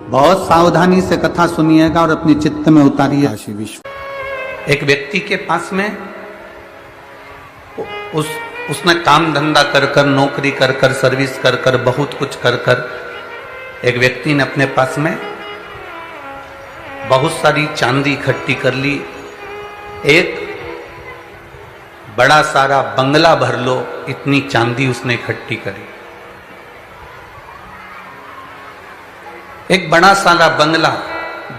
बहुत सावधानी से कथा सुनिएगा और अपने चित्त में उतारिए। एक व्यक्ति के पास में उसने काम धंधा कर कर, नौकरी कर कर, सर्विस कर कर, बहुत कुछ कर कर एक व्यक्ति ने अपने पास में बहुत सारी चांदी इकट्ठी कर ली। एक बड़ा सारा बंगला भर लो, इतनी चांदी उसने इकट्ठी करी। एक बड़ा सारा बंगला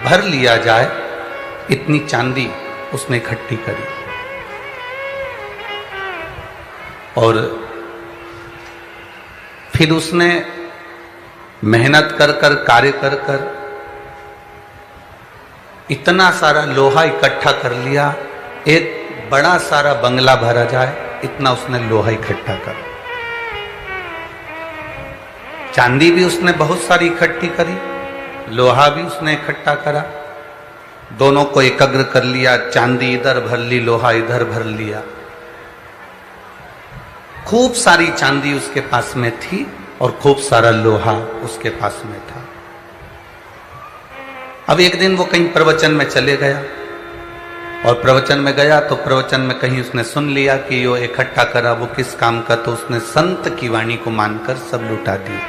भर लिया जाए, इतनी चांदी उसने इकट्ठी करी। और फिर उसने मेहनत कर कर, कार्य कर कर इतना सारा लोहा इकट्ठा कर लिया। एक बड़ा सारा बंगला भरा जाए, इतना उसने लोहा इकट्ठा कर। चांदी भी उसने बहुत सारी इकट्ठी करी, लोहा भी उसने इकट्ठा करा। दोनों को एकाग्र कर लिया। चांदी इधर भर ली, लोहा इधर भर लिया। खूब सारी चांदी उसके पास में थी और खूब सारा लोहा उसके पास में था। अब एक दिन वो कहीं प्रवचन में चले गया और प्रवचन में गया तो प्रवचन में कहीं उसने सुन लिया कि यो इकट्ठा करा वो किस काम का, तो उसने संत की वाणी को मानकर सब लुटा दिया।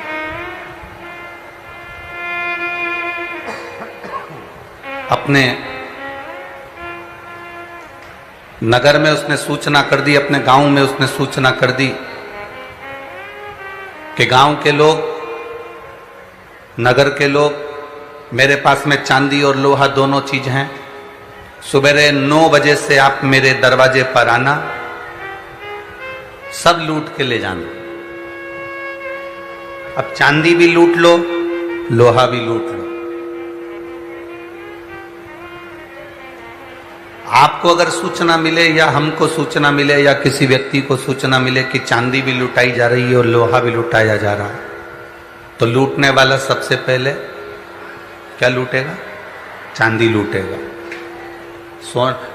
अपने नगर में उसने सूचना कर दी, अपने गांव में उसने सूचना कर दी कि गांव के लोग, नगर के लोग, मेरे पास में चांदी और लोहा दोनों चीज हैं। सुबह 9 बजे से आप मेरे दरवाजे पर आना, सब लूट के ले जाना। अब चांदी भी लूट लो, लोहा भी लूट लो। आपको अगर सूचना मिले या हमको सूचना मिले या किसी व्यक्ति को सूचना मिले कि चांदी भी लुटाई जा रही है और लोहा भी लुटाया जा रहा है, तो लूटने वाला सबसे पहले क्या लूटेगा? चांदी लूटेगा।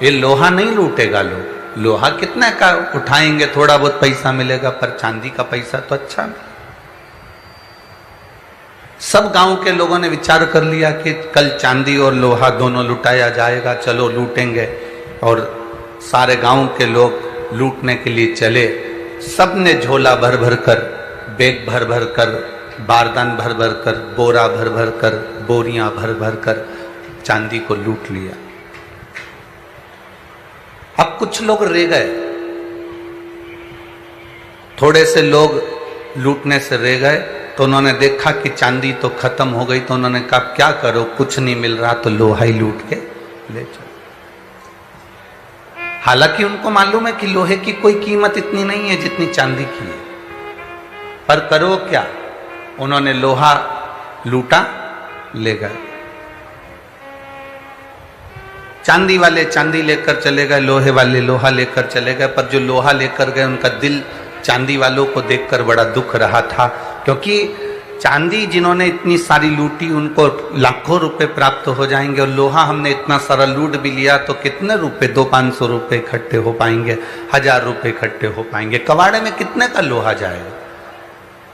ये लोहा नहीं लूटेगा। लोग लोहा कितने का उठाएंगे, थोड़ा बहुत पैसा मिलेगा, पर चांदी का पैसा तो अच्छा नहीं। सब गांव के लोगों ने विचार कर लिया कि कल चांदी और लोहा दोनों लुटाया जाएगा, चलो लूटेंगे। और सारे गांव के लोग लूटने के लिए चले। सब ने झोला भर भर कर, बैग भर भर कर, बारदान भर भर कर, बोरा भर भर कर, बोरियां भर भर कर चांदी को लूट लिया। अब कुछ लोग रह गए, थोड़े से लोग लूटने से रह गए। तो उन्होंने देखा कि चांदी तो खत्म हो गई, तो उन्होंने कहा क्या करो, कुछ नहीं मिल रहा तो लोहा ही लूट के ले चलो। हालांकि उनको मालूम है कि लोहे की कोई कीमत इतनी नहीं है जितनी चांदी की है, पर करो क्या, उन्होंने लोहा लूटा, ले गए। चांदी वाले चांदी लेकर चले गए, लोहे वाले लोहा लेकर चले गए। पर जो लोहा लेकर गए उनका दिल चांदी वालों को देखकर बड़ा दुख रहा था, क्योंकि चांदी जिन्होंने इतनी सारी लूटी उनको लाखों रुपए प्राप्त हो जाएंगे, और लोहा हमने इतना सारा लूट भी लिया तो कितने रुपए, 200-500 रुपए इकट्ठे हो पाएंगे, 1000 रुपए इकट्ठे हो पाएंगे। कबाड़े में कितने का लोहा जाएगा?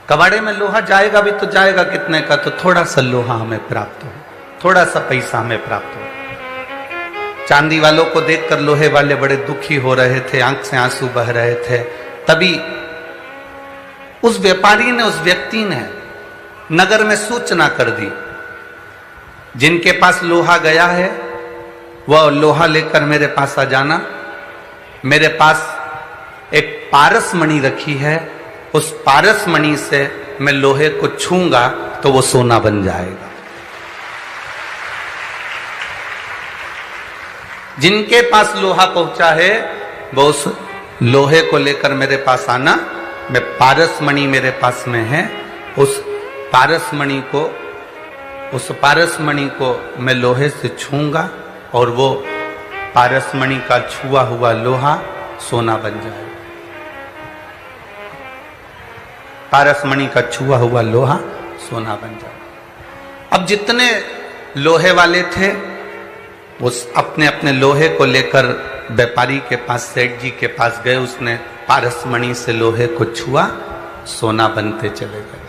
कबाड़े में लोहा जाएगा भी तो जाएगा कितने का? तो थोड़ा सा लोहा हमें प्राप्त हो, थोड़ा सा पैसा हमें प्राप्त हो। चांदी वालों को देखकर लोहे वाले बड़े दुखी हो रहे थे, आंख से आंसू बह रहे थे। तभी उस व्यापारी ने, उस व्यक्ति ने नगर में सूचना कर दी, जिनके पास लोहा गया है वह लोहा लेकर मेरे पास आ जाना। मेरे पास एक पारस मणि रखी है, उस पारस मणि से मैं लोहे को छूंगा तो वो सोना बन जाएगा। जिनके पास लोहा पहुंचा है वो उस लोहे को लेकर मेरे पास आना। मैं पारस मणि मेरे पास में है, उस पारस मणि को मैं लोहे से छूंगा और वो पारस मणि का छुआ हुआ लोहा सोना बन जाएगा। पारस मणि का छुआ हुआ लोहा सोना बन जाएगा। अब जितने लोहे वाले थे वो अपने अपने लोहे को लेकर व्यापारी के पास, सेठ जी के पास गए। उसने पारस मणि से लोहे को छुआ, सोना बनते चले गए।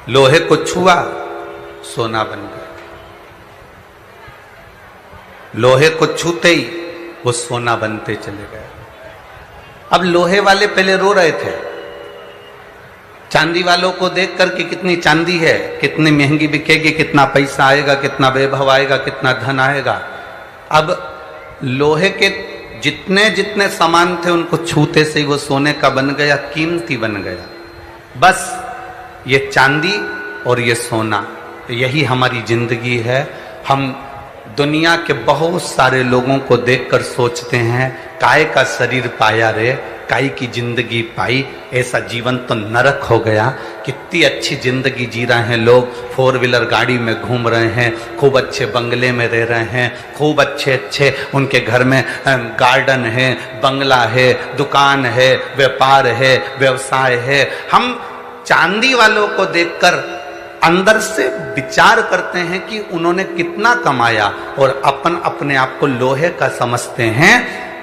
लोहे को छुआ, सोना बन गया। लोहे को छूते ही वो सोना बनते चले गए। अब लोहे वाले पहले रो रहे थे चांदी वालों को देख कर कि कितनी चांदी है, कितनी महंगी बिकेगी, कितना पैसा आएगा, कितना वैभव आएगा, कितना धन आएगा। अब लोहे के जितने जितने सामान थे उनको छूते से ही वो सोने का बन गया, कीमती बन गया। बस ये चांदी और ये सोना, यही हमारी जिंदगी है। हम दुनिया के बहुत सारे लोगों को देखकर सोचते हैं काय का शरीर पाया रे, काय की जिंदगी पाई, ऐसा जीवन तो नरक हो गया। कितनी अच्छी जिंदगी जी रहे हैं लोग, 4 व्हीलर गाड़ी में घूम रहे हैं, खूब अच्छे बंगले में रह रहे हैं, खूब अच्छे अच्छे उनके घर में गार्डन है, बंगला है, दुकान है, व्यापार है, व्यवसाय है। हम चांदी वालों को देखकर अंदर से विचार करते हैं कि उन्होंने कितना कमाया और अपन अपने आप को लोहे का समझते हैं।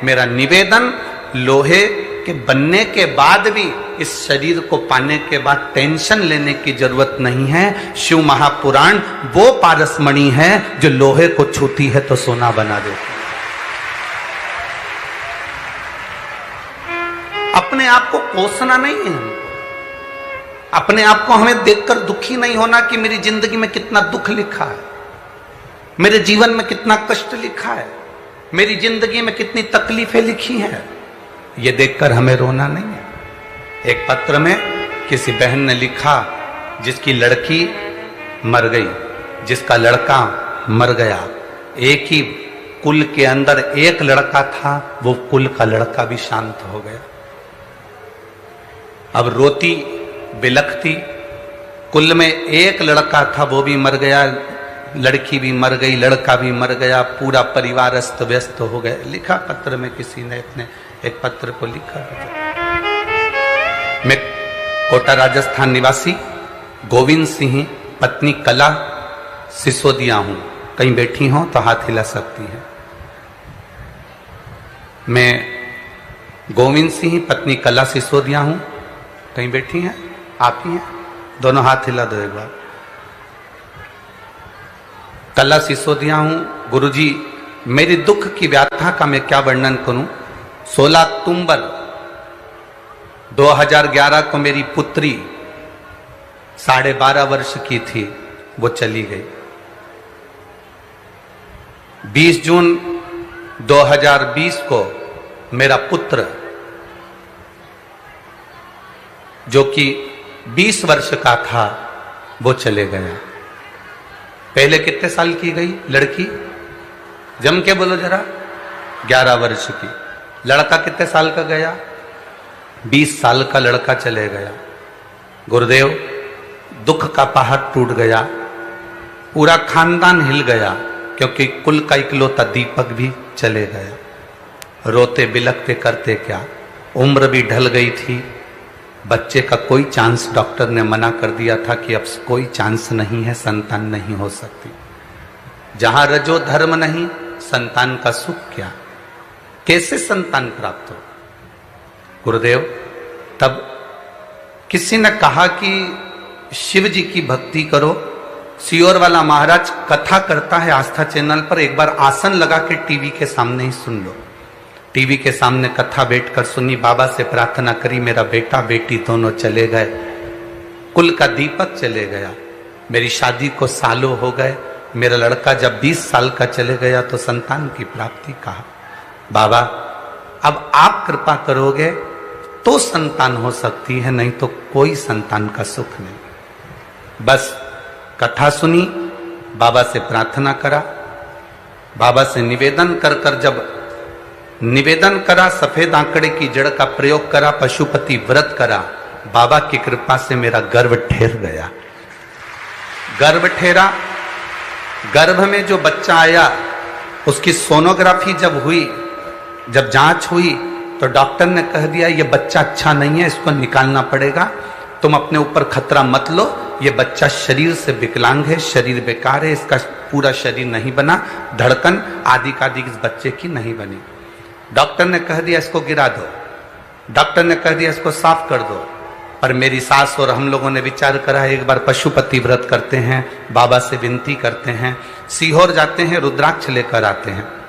मेरा निवेदन, लोहे के बनने के बाद भी इस शरीर को पाने के बाद टेंशन लेने की जरूरत नहीं है। शिव महापुराण वो पारसमणि है जो लोहे को छूती है तो सोना बना देती है। अपने आप को कोसना नहीं है, अपने आप को हमें देखकर दुखी नहीं होना कि मेरी जिंदगी में कितना दुख लिखा है, मेरे जीवन में कितना कष्ट लिखा है, मेरी जिंदगी में कितनी तकलीफें लिखी हैं, ये देखकर हमें रोना नहीं है। एक पत्र में किसी बहन ने लिखा जिसकी लड़की मर गई, जिसका लड़का मर गया, एक ही कुल के अंदर एक लड़का था, वो कुल का लड़का भी शांत हो गया। अब रोती बिलखती, कुल में एक लड़का था वो भी मर गया, लड़की भी मर गई, लड़का भी मर गया, पूरा परिवार अस्त व्यस्त हो गया। लिखा पत्र में किसी ने अपने एक पत्र को लिखा। मैं कोटा राजस्थान निवासी गोविंद सिंह पत्नी कला सिसोदिया हूं। कहीं बैठी हो तो हाथ हिला सकती है। मैं गोविंद सिंह पत्नी कला सिसोदिया हूं। कहीं बैठी हैं? आप ही हैं? दोनों हाथ हिला दो एक बार। कला सिसोदिया हूं। गुरुजी, मेरी दुख की व्याथा का मैं क्या वर्णन करूं। 16 अक्टूबर 2011 को मेरी पुत्री 12.5 वर्ष की थी, वो चली गई। 20 जून 2020 को मेरा पुत्र जो कि 20 वर्ष का था वो चले गया। पहले कितने साल की गई लड़की? जम के बोलो जरा। 11 वर्ष की। लड़का कितने साल का गया? 20 साल का लड़का चले गया। गुरुदेव, दुख का पहाड़ टूट गया, पूरा खानदान हिल गया, क्योंकि कुल का इकलौता दीपक भी चले गया। रोते बिलखते करते क्या, उम्र भी ढल गई थी। बच्चे का कोई चांस, डॉक्टर ने मना कर दिया था कि अब कोई चांस नहीं है, संतान नहीं हो सकती। जहां रजो धर्म नहीं, संतान का सुख क्या, कैसे संतान प्राप्त हो। गुरुदेव, तब किसी ने कहा कि शिव जी की भक्ति करो। सियोर वाला महाराज कथा करता है आस्था चैनल पर, एक बार आसन लगा के टीवी के सामने ही सुन लो। टीवी के सामने कथा बैठकर सुनी, बाबा से प्रार्थना करी, मेरा बेटा बेटी दोनों चले गए, कुल का दीपक चले गया, मेरी शादी को सालों हो गए, मेरा लड़का जब 20 साल का चले गया तो संतान की प्राप्ति कहा। बाबा, अब आप कृपा करोगे तो संतान हो सकती है, नहीं तो कोई संतान का सुख नहीं। बस कथा सुनी, बाबा से प्रार्थना करा, बाबा से निवेदन कर जब निवेदन करा, सफेद आंकड़े की जड़ का प्रयोग करा, पशुपति व्रत करा, बाबा की कृपा से मेरा गर्भ ठहर गया। गर्भ ठहरा, गर्भ में जो बच्चा आया उसकी सोनोग्राफी जब हुई, जब जांच हुई तो डॉक्टर ने कह दिया ये बच्चा अच्छा नहीं है, इसको निकालना पड़ेगा, तुम अपने ऊपर खतरा मत लो, ये बच्चा शरीर से विकलांग है, शरीर बेकार है, इसका पूरा शरीर नहीं बना, धड़कन आदि का आदि इस बच्चे की नहीं बनी। डॉक्टर ने कह दिया इसको गिरा दो, डॉक्टर ने कह दिया इसको साफ कर दो, पर मेरी सास और हम लोगों ने विचार करा, एक बार पशुपति व्रत करते हैं, बाबा से विनती करते हैं, सीहोर जाते हैं, रुद्राक्ष लेकर आते हैं।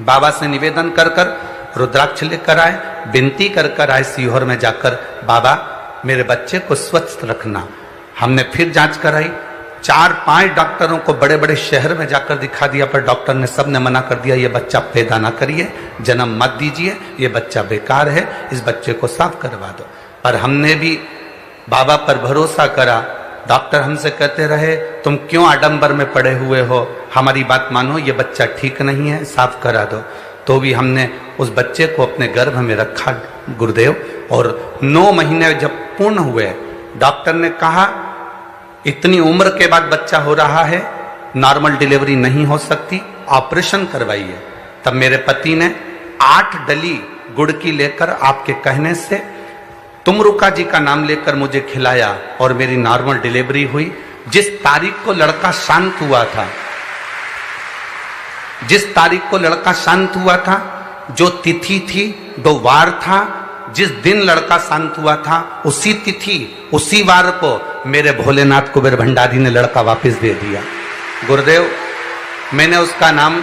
बाबा से निवेदन कर कर रुद्राक्ष लेकर आए, विनती कर कर आए सीहोर में जाकर, बाबा मेरे बच्चे को स्वस्थ रखना। हमने फिर जांच कराई, 4-5 डॉक्टरों को बड़े बड़े शहर में जाकर दिखा दिया, पर डॉक्टर ने सबने मना कर दिया, ये बच्चा पैदा ना करिए, जन्म मत दीजिए, ये बच्चा बेकार है, इस बच्चे को साफ करवा दो। पर हमने भी बाबा पर भरोसा करा। डॉक्टर हमसे कहते रहे, तुम क्यों आडंबर में पड़े हुए हो, हमारी बात मानो, ये बच्चा ठीक नहीं है, साफ करा दो। तो भी हमने उस बच्चे को अपने गर्भ में रखा गुरुदेव, और 9 महीने जब पूर्ण हुए, डॉक्टर ने कहा इतनी उम्र के बाद बच्चा हो रहा है, नॉर्मल डिलीवरी नहीं हो सकती, ऑपरेशन करवाइए। तब मेरे पति ने 8 डली गुड़ की लेकर आपके कहने से तुमरुका जी का नाम लेकर मुझे खिलाया और मेरी नॉर्मल डिलीवरी हुई। जिस तारीख को लड़का शांत हुआ था, जिस तारीख को लड़का शांत हुआ था, जो तिथि थी, 2 वार था, जिस दिन लड़का शांत हुआ था, उसी तिथि उसी वार को मेरे भोलेनाथ कुबेर भंडारी ने लड़का वापस दे दिया। गुरुदेव, मैंने उसका नाम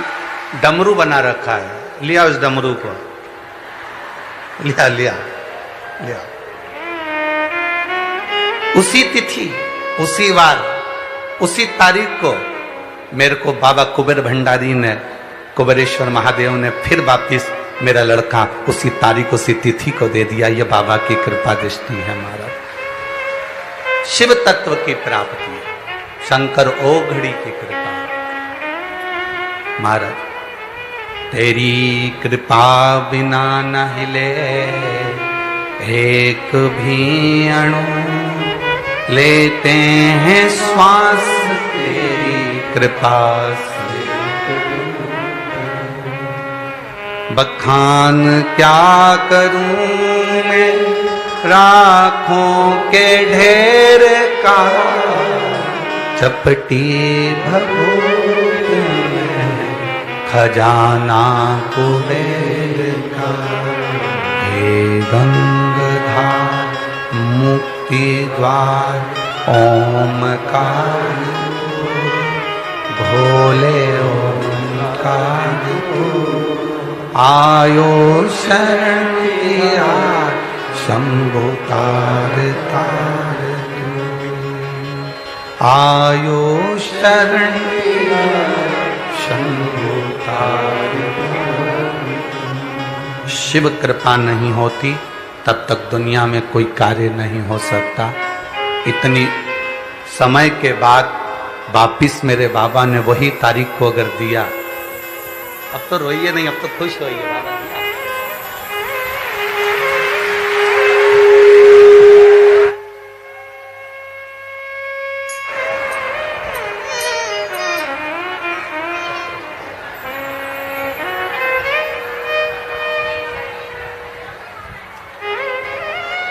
डमरू बना रखा है। लिया उस डमरू को, लिया लिया लिया। उसी तिथि, उसी वार, उसी तारीख को मेरे को बाबा कुबेर भंडारी ने, कुबेरेश्वर महादेव ने फिर वापिस मेरा लड़का उसी तारीख, उसी तिथि को दे दिया। ये बाबा की कृपा दृष्टि है महाराज। शिव तत्व की प्राप्ति, शंकर ओघड़ी की कृपा। महाराज, तेरी कृपा बिना न हिले एक भी अणु, लेते हैं श्वास तेरी कृपा से। बखान क्या करूं मैं राखों के ढेर का, चपटी भभूत में खजाना कुबेर का। हे गंगाधार मुक्ति द्वार ओमकार, भोले ओमकार, आयो शरण दिया शंभु तार तार, आयो शरण दिया शंभु तार तार। शिव कृपा नहीं होती तब तक दुनिया में कोई कार्य नहीं हो सकता। इतनी समय के बाद वापिस मेरे बाबा ने वही तारीख को अगर दिया, अब तो रोइए नहीं, अब तो खुश होइए बाबा।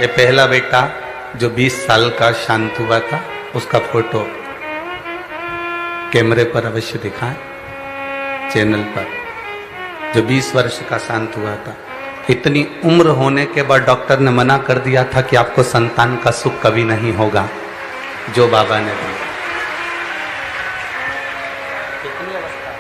ये पहला बेटा जो 20 साल का शांत हुआ था, उसका फोटो कैमरे पर अवश्य दिखाएं, चैनल पर। जो 20 वर्ष का शांत हुआ था, इतनी उम्र होने के बाद डॉक्टर ने मना कर दिया था कि आपको संतान का सुख कभी नहीं होगा, जो बाबा ने दिया। कितनी अवस्था?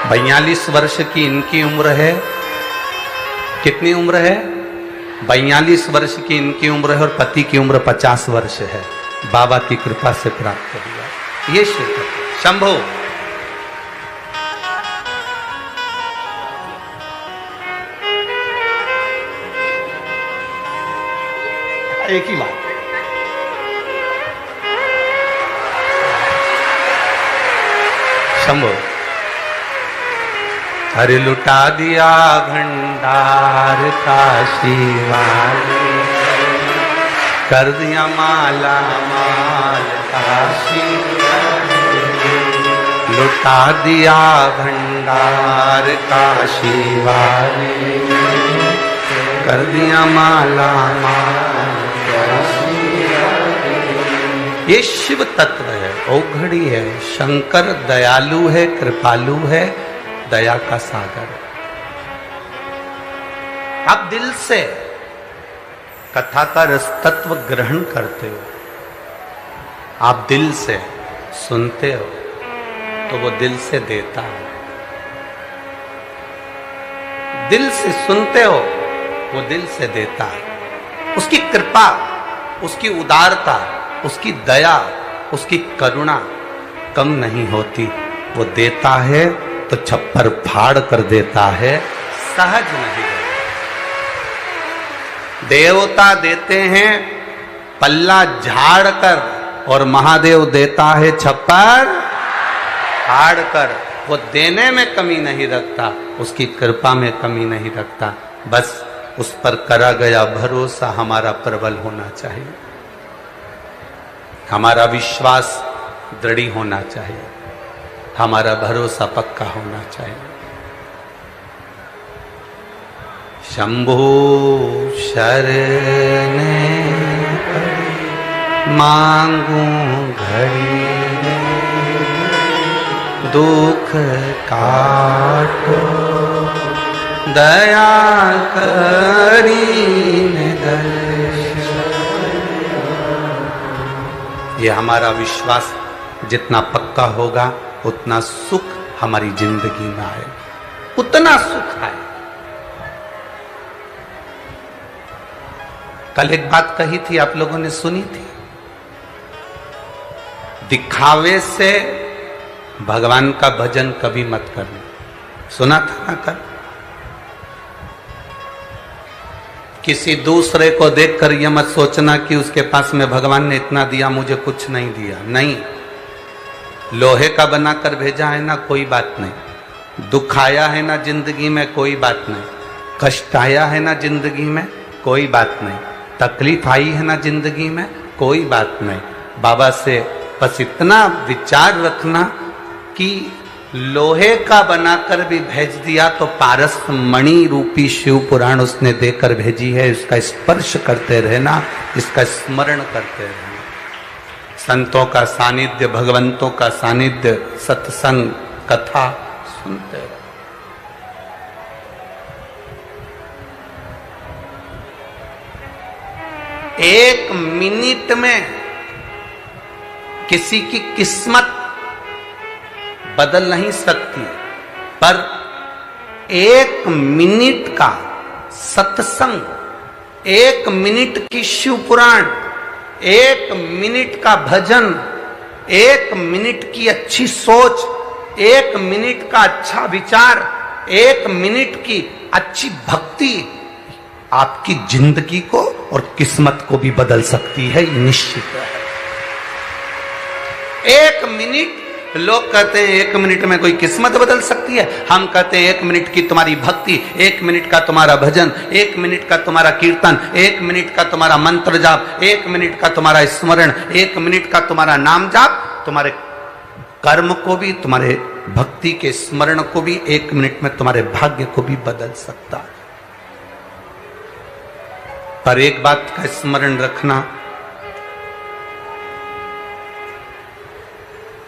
42 वर्ष की इनकी उम्र है। कितनी उम्र है? 42 वर्ष की इनकी उम्र है और पति की उम्र 50 वर्ष है। बाबा की कृपा से प्राप्त हुआ ये शिव शंभो। एक ही बात, शंभो। हरे लुटा दिया भंडार काशी वाले, कर दिया माला माल काशी वाले। लुटा दिया भंडार काशी वाले, कर दिया माला माल काशी वाले। ये शिव तत्व है, ओघड़ी है। शंकर दयालु है, कृपालु है, दया का सागर। आप दिल से कथा का रस तत्व ग्रहण करते हो, आप दिल से सुनते हो, तो वो दिल से देता है। दिल से सुनते हो, वो दिल से देता है। उसकी कृपा, उसकी उदारता, उसकी दया, उसकी करुणा कम नहीं होती। वो देता है तो छप्पर फाड़ कर देता है, सहज नहीं देता। देवता देते हैं पल्ला झाड़ कर, और महादेव देता है छप्पर फाड़ कर। वो देने में कमी नहीं रखता, उसकी कृपा में कमी नहीं रखता। बस उस पर करा गया भरोसा हमारा प्रबल होना चाहिए, हमारा विश्वास दृढ़ होना चाहिए, हमारा भरोसा पक्का होना चाहिए। शंभो शरणे मांगू घड़ी, दुख काटो दया करीने दर्शन। ये हमारा विश्वास जितना पक्का होगा, उतना सुख हमारी जिंदगी में आए, उतना सुख आए। कल एक बात कही थी, आप लोगों ने सुनी थी, दिखावे से भगवान का भजन कभी मत करना। सुना था ना कल? किसी दूसरे को देखकर यह मत सोचना कि उसके पास में भगवान ने इतना दिया, मुझे कुछ नहीं दिया। नहीं, लोहे का बनाकर भेजा है ना, कोई बात नहीं। दुख आया है ना जिंदगी में, कोई बात नहीं। कष्ट आया है ना जिंदगी में, कोई बात नहीं। तकलीफ आई है ना जिंदगी में, कोई बात नहीं। बाबा से बस इतना विचार रखना कि लोहे का बनाकर भी भेज दिया तो पारस मणि रूपी शिव पुराण उसने देकर भेजी है। इसका स्पर्श करते रहना, इसका स्मरण करते रहना। संतों का सानिध्य, भगवंतों का सानिध्य, सत्संग, कथा सुनते रहो। एक मिनट में किसी की किस्मत बदल नहीं सकती, पर एक मिनट का सत्संग, एक मिनट की शिव पुराण, एक मिनट का भजन, एक मिनट की अच्छी सोच, एक मिनट का अच्छा विचार, एक मिनट की अच्छी भक्ति आपकी जिंदगी को और किस्मत को भी बदल सकती है, निश्चित है। एक मिनट, लोग कहते हैं एक मिनट में कोई किस्मत बदल सकती है। हम कहते हैं एक मिनट की तुम्हारी भक्ति, एक मिनट का तुम्हारा भजन, एक मिनट का तुम्हारा कीर्तन, एक मिनट का तुम्हारा मंत्र जाप, एक मिनट का तुम्हारा स्मरण, एक मिनट का तुम्हारा नाम जाप, तुम्हारे कर्म को भी, तुम्हारे भक्ति के स्मरण को भी, एक मिनट में तुम्हारे भाग्य को भी बदल सकता है। पर एक बात का स्मरण रखना,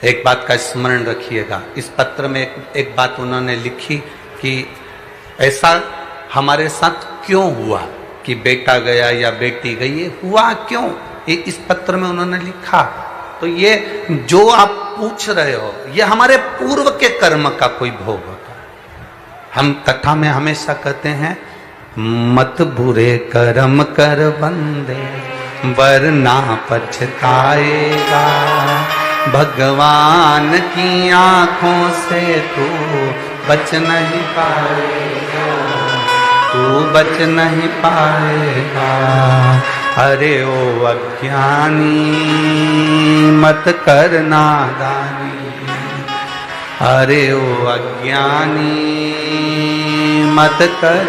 एक बात का स्मरण रखिएगा। इस पत्र में एक बात उन्होंने लिखी कि ऐसा हमारे साथ क्यों हुआ कि बेटा गया या बेटी गई, ये हुआ क्यों, ये इस पत्र में उन्होंने लिखा। तो ये जो आप पूछ रहे हो, ये हमारे पूर्व के कर्म का कोई भोग होता है। हम कथा में हमेशा कहते हैं, मत बुरे कर्म कर बंदे वरना पछताएगा, भगवान की आंखों से तू बच नहीं पाएगा, तू बच नहीं पाएगा। अरे ओ अज्ञानी मत कर नादानी, अरे ओ अज्ञानी मत कर,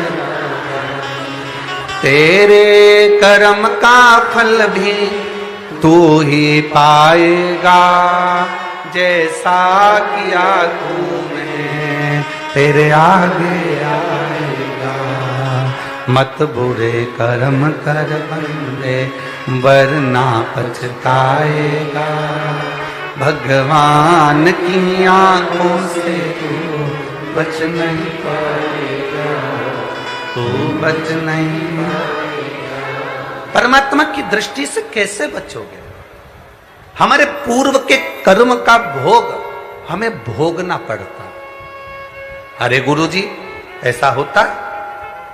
तेरे कर्म का फल भी तू ही पाएगा, जैसा किया तूने तेरे आगे आएगा। मत बुरे कर्म कर बंदे वरना पछताएगा, भगवान की आंखों से तू बच नहीं पाएगा। तू बच नहीं। परमात्मा की दृष्टि से कैसे बचोगे? हमारे पूर्व के कर्म का भोग हमें भोगना पड़ता। अरे गुरुजी ऐसा होता?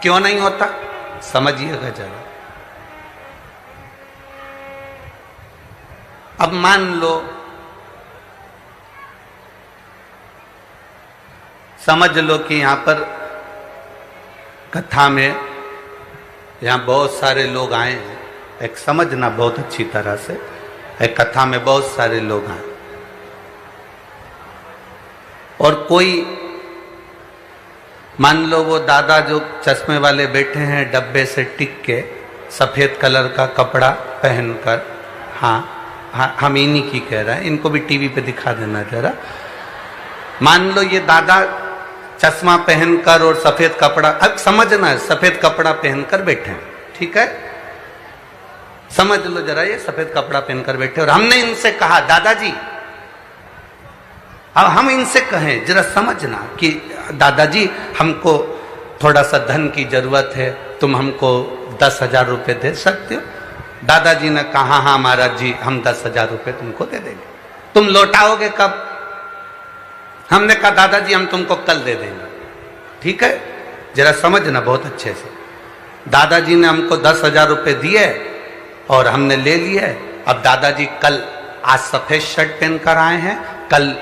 क्यों नहीं होता? समझिएगा जरा। अब मान लो, समझ लो कि यहां पर कथा में यहां बहुत सारे लोग आए हैं। एक समझना बहुत अच्छी तरह से, एक कथा में बहुत सारे लोग आए और कोई, मान लो वो दादा जो चश्मे वाले बैठे हैं डब्बे से टिक के, सफेद कलर का कपड़ा पहनकर, हाँ हम इन्हीं की कह रहे हैं, इनको भी टीवी पे दिखा देना जरा। मान लो ये दादा चश्मा पहनकर और सफेद कपड़ा, अब समझना है, सफेद कपड़ा पहनकर बैठे हैं, ठीक है? समझ लो जरा, ये सफेद कपड़ा पहनकर बैठे और हमने इनसे कहा दादाजी, अब हम इनसे कहें जरा समझना कि दादाजी हमको थोड़ा सा धन की जरूरत है, तुम हमको 10,000 रुपये दे सकते हो? दादाजी ने कहा हाँ महाराज जी, हम 10,000 रुपये तुमको दे देंगे। तुम लौटाओगे कब? हमने कहा दादाजी हम तुमको कल दे देंगे, ठीक है? जरा समझना बहुत अच्छे से। दादाजी ने हमको 10,000 रुपये दिए और हमने ले लिए। अब दादाजी कल, आज सफेद शर्ट पहनकर आए हैं, कल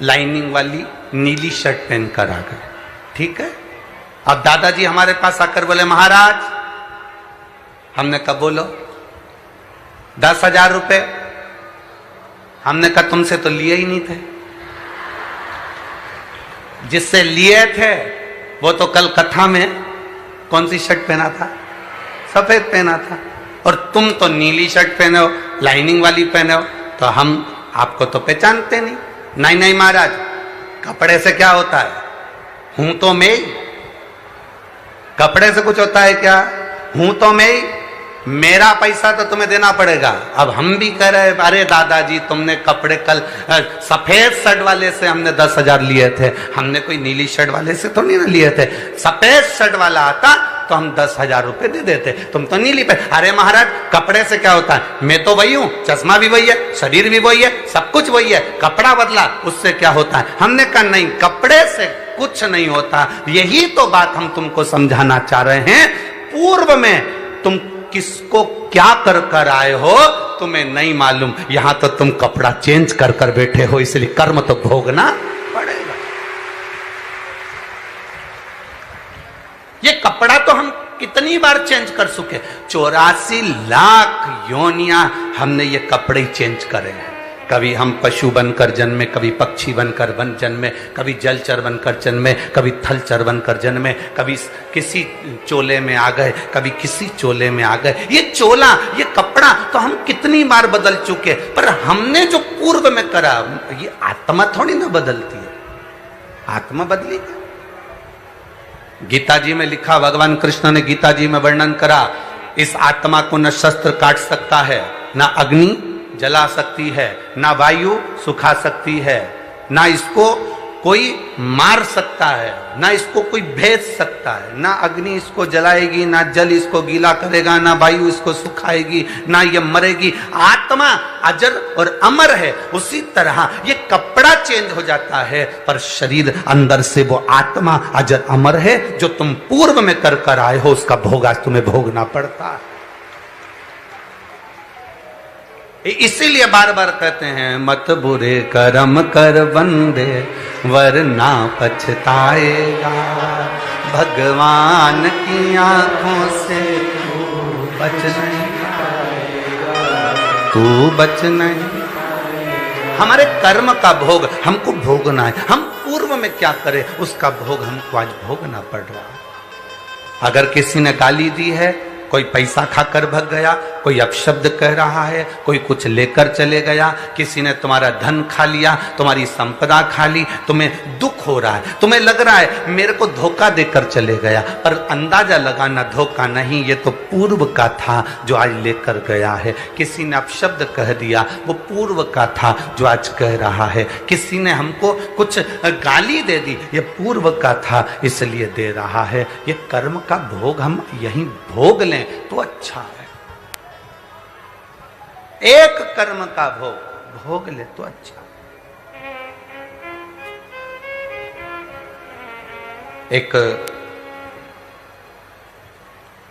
लाइनिंग वाली नीली शर्ट पहनकर आ गए, ठीक है? अब दादाजी हमारे पास आकर बोले महाराज, हमने कहा बोलो, 10,000 रुपये। हमने कहा तुमसे तो लिए ही नहीं थे, जिससे लिए थे वो तो कल कथा में कौन सी शर्ट पहना था? सफेद पहना था, और तुम तो नीली शर्ट पहने हो, लाइनिंग वाली पहने हो, तो हम आपको तो पहचानते नहीं। नहीं नहीं महाराज, कपड़े से क्या होता है? हूं तो मैं ही, कपड़े से कुछ होता है क्या? हूं तो मैं ही, मेरा पैसा तो तुम्हें देना पड़ेगा। अब हम भी कह रहे अरे दादाजी तुमने कपड़े कल सफेद शर्ट वाले से हमने 10,000 लिए थे, हमने कोई नीली शर्ट वाले से तो नहीं ना लिए थे। सफेद शर्ट वाला आता तो हम 10,000 रुपये दे देते, तुम तो नीली पे। अरे महाराज कपड़े से क्या होता है? मैं तो वही हूं, चश्मा भी वही है, शरीर भी वही है, सब कुछ वही है, कपड़ा बदला उससे क्या होता है? हमने कहा नहीं, कपड़े से कुछ नहीं होता। यही तो बात हम तुमको समझाना चाह रहे हैं। पूर्व में तुम किसको क्या कर कर आए हो तुम्हें नहीं मालूम, यहां तो तुम कपड़ा चेंज कर कर बैठे हो, इसलिए कर्म तो भोगना पड़ेगा। ये कपड़ा तो हम कितनी बार चेंज कर चुके, 84 लाख योनियां हमने ये कपड़े चेंज करे हैं। कभी हम पशु बनकर जन्मे, कभी पक्षी बनकर जन्मे, कभी जलचर बनकर जन्मे, कभी थलचर बनकर जन्मे, कभी किसी चोले में आ गए, कभी किसी चोले में आ गए। ये चोला, ये कपड़ा तो हम कितनी बार बदल चुके, पर हमने जो पूर्व में करा, ये आत्मा थोड़ी ना बदलती है। आत्मा बदली क्या? गीता जी में लिखा, भगवान कृष्ण ने गीता जी में वर्णन करा, इस आत्मा को न शस्त्र काट सकता है, न अग्नि जला सकती है, ना वायु सुखा सकती है, ना इसको कोई मार सकता है, ना इसको कोई भेज सकता है। ना अग्नि इसको जलाएगी, ना जल इसको गीला करेगा, ना वायु इसको सुखाएगी, ना ये मरेगी। आत्मा अजर और अमर है। उसी तरह ये कपड़ा चेंज हो जाता है, पर शरीर अंदर से वो आत्मा अजर अमर है। जो तुम पूर्व में कर कर आए हो उसका भोग आज तुम्हें भोगना पड़ता है। इसीलिए बार बार कहते हैं मत बुरे कर्म कर बंदे वरना पछताएगा, भगवान की आंखों से तू बच नहीं पाएगा, तू बच नहीं। हमारे कर्म का भोग हमको भोगना है। हम पूर्व में क्या करें उसका भोग हमको आज भोगना पड़ रहा है। अगर किसी ने गाली दी है, कोई पैसा खाकर भग गया, कोई अपशब्द कह रहा है, कोई कुछ लेकर चले गया, किसी ने तुम्हारा धन खा लिया, तुम्हारी संपदा खा ली, तुम्हें दुख हो रहा है, तुम्हें लग रहा है मेरे को धोखा देकर चले गया, पर अंदाजा लगाना धोखा नहीं, ये तो पूर्व का था जो आज लेकर गया है। किसी ने अपशब्द कह दिया, वो पूर्व का था जो आज कह रहा है। किसी ने हमको कुछ गाली दे दी, ये पूर्व का था इसलिए दे रहा है। ये कर्म का भोग हम यहीं भोग लें तो अच्छा है। एक कर्म का भोग ले तो अच्छा। एक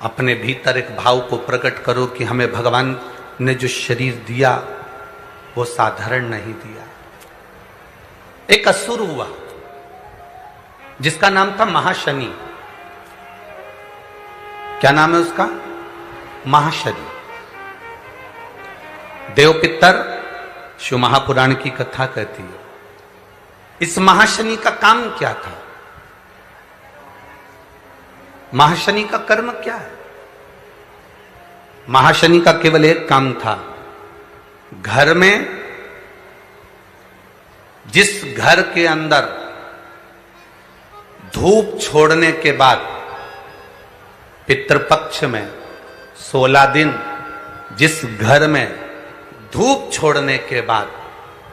अपने भीतर एक भाव को प्रकट करो कि हमें भगवान ने जो शरीर दिया वो साधारण नहीं दिया। एक असुर हुआ जिसका नाम था महाशनि। क्या नाम है उसका? महाशनि। देवपितर शिव महापुराण की कथा कहती है। इस महाशनि का काम क्या था? महाशनि का कर्म क्या है? महाशनि का केवल एक काम था, घर में जिस घर के अंदर धूप छोड़ने के बाद पितृपक्ष में 16 दिन जिस घर में धूप छोड़ने के बाद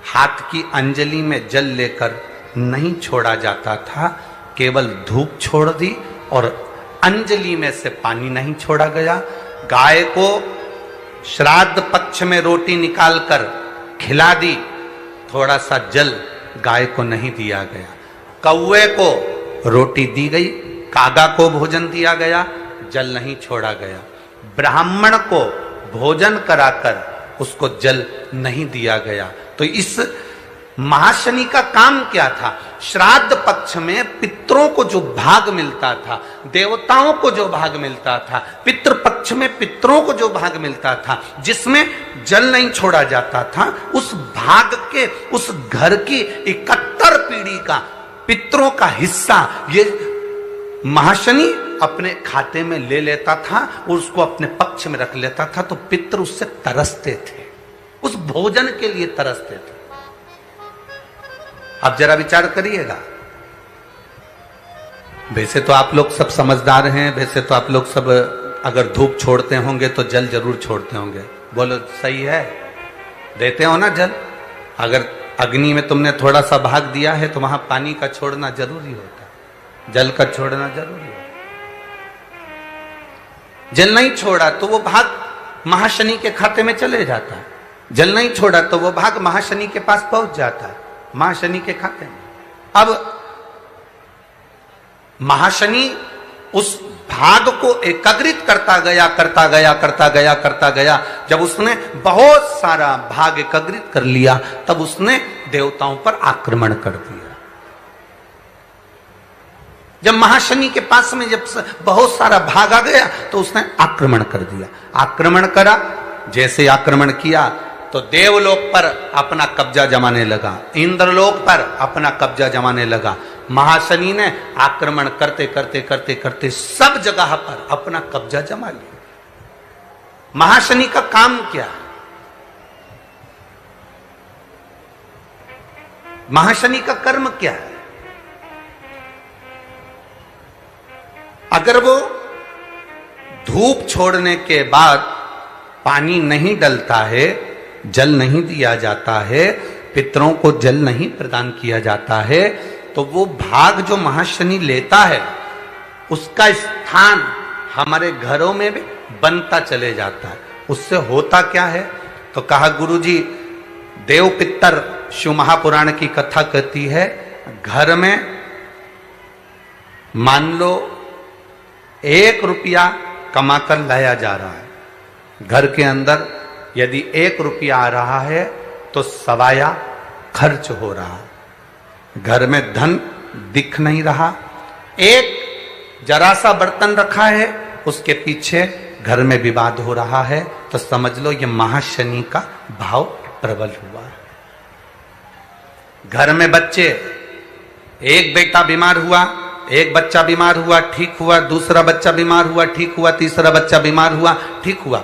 हाथ की अंजलि में जल लेकर नहीं छोड़ा जाता था, केवल धूप छोड़ दी और अंजलि में से पानी नहीं छोड़ा गया। गाय को श्राद्ध पक्ष में रोटी निकालकर खिला दी, थोड़ा सा जल गाय को नहीं दिया गया। कौवे को रोटी दी गई, कागा को भोजन दिया गया, जल नहीं छोड़ा गया। ब्राह्मण को भोजन कराकर उसको जल नहीं दिया गया। तो इस महाशनि का काम क्या था? श्राद्ध पक्ष में पितरों को जो भाग मिलता था, देवताओं को जो भाग मिलता था, पितृ पक्ष में पितरों को जो भाग मिलता था, जिसमें जल नहीं छोड़ा जाता था, उस भाग के उस घर की 71 पीढ़ी का पितरों का हिस्सा ये महाशनि अपने खाते में ले लेता था और उसको अपने पक्ष में रख लेता था। तो पितृ उससे तरसते थे, उस भोजन के लिए तरसते थे। अब जरा विचार करिएगा। वैसे तो आप लोग सब समझदार हैं, वैसे तो आप लोग सब अगर धूप छोड़ते होंगे तो जल जरूर छोड़ते होंगे। बोलो सही है? देते हो ना जल? अगर अग्नि में तुमने थोड़ा सा भाग दिया है तो वहां पानी का छोड़ना जरूरी होता है, जल का छोड़ना जरूरी होता है। जल नहीं छोड़ा तो वो भाग महाशनि के खाते में चले जाता है, जल नहीं छोड़ा तो वो भाग महाशनि के पास पहुंच जाता है, महाशनि के खाते में। अब महाशनि उस भाग को एकत्रित करता गया। जब उसने बहुत सारा भाग एकत्रित कर लिया तब उसने देवताओं पर आक्रमण कर दिया। जब महाशनि के पास में जब बहुत सारा भाग आ गया तो उसने आक्रमण कर दिया। आक्रमण करा, जैसे आक्रमण किया तो देवलोक पर अपना कब्जा जमाने लगा, इंद्रलोक पर अपना कब्जा जमाने लगा। महाशनि ने आक्रमण करते सब जगह पर अपना कब्जा जमा लिया। महाशनि का काम क्या है? महाशनि का कर्म क्या है? अगर वो धूप छोड़ने के बाद पानी नहीं डलता है, जल नहीं दिया जाता है, पितरों को जल नहीं प्रदान किया जाता है, तो वो भाग जो महाशनि लेता है उसका स्थान हमारे घरों में भी बनता चले जाता है। उससे होता क्या है? तो कहा गुरुजी, देव पितर शिव महापुराण की कथा कहती है, घर में मान लो 1 रुपया कमाकर लाया जा रहा है, घर के अंदर यदि 1 रुपया आ रहा है तो सवाया खर्च हो रहा है, घर में धन दिख नहीं रहा। एक जरा सा बर्तन रखा है, उसके पीछे घर में विवाद हो रहा है, तो समझ लो ये महाशनि का भाव प्रबल हुआ। घर में बच्चे, एक बेटा बीमार हुआ, एक बच्चा बीमार हुआ, ठीक हुआ, दूसरा बच्चा बीमार हुआ, ठीक हुआ, तीसरा बच्चा बीमार हुआ, ठीक हुआ।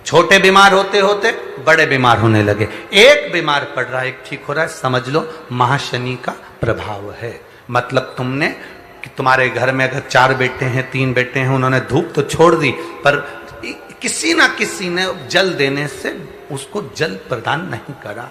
छोटे बीमार होते होते बड़े बीमार होने लगे। एक बीमार पड़ रहा है, एक ठीक हो रहा है, समझ लो महाशनि का प्रभाव है। मतलब तुमने कि तुम्हारे घर में अगर 4 बेटे हैं, 3 बेटे हैं, उन्होंने धूप तो छोड़ दी, पर किसी ना किसी ने जल देने से उसको जल प्रदान नहीं करा।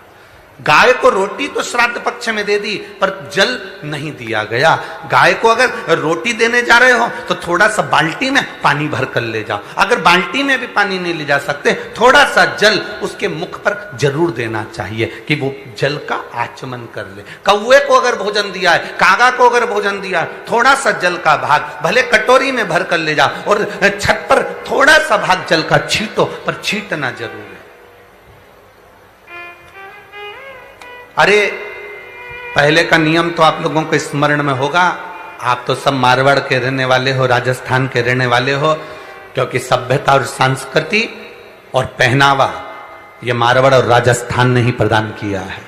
गाय को रोटी तो श्राद्ध पक्ष में दे दी, पर जल नहीं दिया गया। गाय को अगर रोटी देने जा रहे हो तो थोड़ा सा बाल्टी में पानी भर कर ले जाओ। अगर बाल्टी में भी पानी नहीं ले जा सकते, थोड़ा सा जल उसके मुख पर जरूर देना चाहिए कि वो जल का आचमन कर ले। कौवे को अगर भोजन दिया है, कागा को अगर भोजन दिया है, थोड़ा सा जल का भाग भले कटोरी में भर कर ले जाओ और छत पर थोड़ा सा भाग जल का छींटो, पर छींटना जरूर है। अरे पहले का नियम तो आप लोगों को स्मरण में होगा। आप तो सब मारवाड़ के रहने वाले हो, राजस्थान के रहने वाले हो, क्योंकि सभ्यता और संस्कृति और पहनावा ये मारवाड़ और राजस्थान ने ही प्रदान किया है।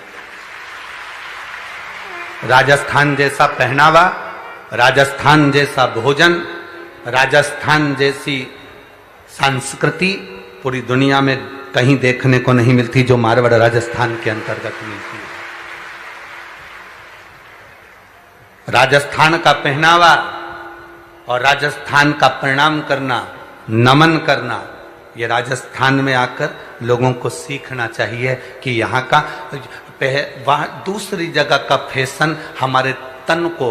राजस्थान जैसा पहनावा, राजस्थान जैसा भोजन, राजस्थान जैसी संस्कृति पूरी दुनिया में कहीं देखने को नहीं मिलती जो मारवाड़ राजस्थान के अंतर्गत मिलती है। राजस्थान का पहनावा और राजस्थान का प्रणाम करना, नमन करना, ये राजस्थान में आकर लोगों को सीखना चाहिए कि यहाँ का वहाँ दूसरी जगह का फैशन हमारे तन को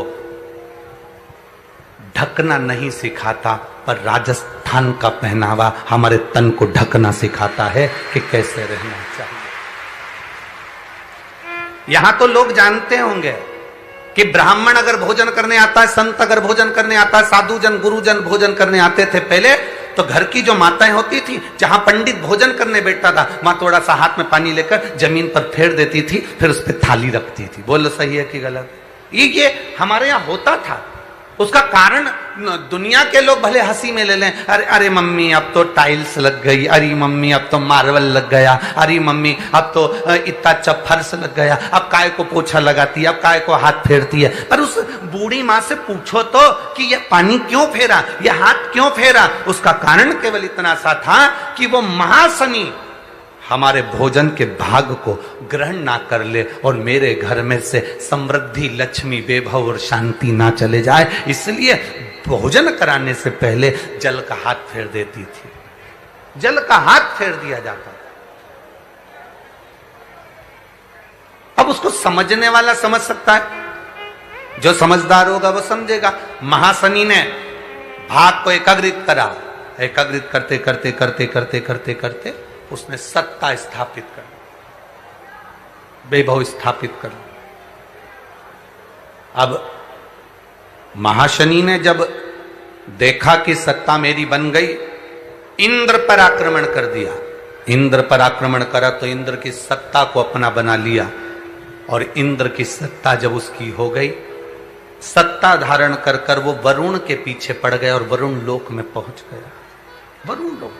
ढकना नहीं सिखाता, पर राजस्थान का पहनावा हमारे तन को ढकना सिखाता है कि कैसे रहना चाहिए। यहां तो लोग जानते होंगे कि ब्राह्मण अगर भोजन करने आता है, संत अगर भोजन करने आता है, साधु जन गुरुजन भोजन करने आते थे पहले, तो घर की जो माताएं होती थी, जहां पंडित भोजन करने बैठता था, मां थोड़ा सा हाथ में पानी लेकर जमीन पर फेर देती थी, फिर उस पर थाली रखती थी। बोलो सही है कि गलत? ये हमारे यहाँ होता था। उसका कारण दुनिया के लोग भले हंसी में ले लें, अरे अरे मम्मी अब तो टाइल्स लग गई, अरे मम्मी अब तो मार्बल लग गया, अरे मम्मी अब तो इतना अच्छा फर्श लग गया, अब काय को पोछा लगाती है, अब काय को हाथ फेरती है। पर उस बूढ़ी माँ से पूछो तो कि ये पानी क्यों फेरा, ये हाथ क्यों फेरा? उसका कारण केवल इतना सा था कि वो महाशनि हमारे भोजन के भाग को ग्रहण ना कर ले और मेरे घर में से समृद्धि, लक्ष्मी, वैभव और शांति ना चले जाए, इसलिए भोजन कराने से पहले जल का हाथ फेर देती थी। जल का हाथ फेर दिया जाता था। अब उसको समझने वाला समझ सकता है, जो समझदार होगा वो समझेगा। महाशनि ने भाग को एकाग्रित करा, एकाग्रित करते करते करते करते करते करते उसने सत्ता स्थापित कर, वैभव स्थापित कर। अब महाशनि ने जब देखा कि सत्ता मेरी बन गई, इंद्र पर आक्रमण कर दिया। इंद्र पर आक्रमण करा तो इंद्र की सत्ता को अपना बना लिया, और इंद्र की सत्ता जब उसकी हो गई, सत्ता धारण कर कर वो वरुण के पीछे पड़ गया और वरुण लोक में पहुंच गया। वरुण लोक,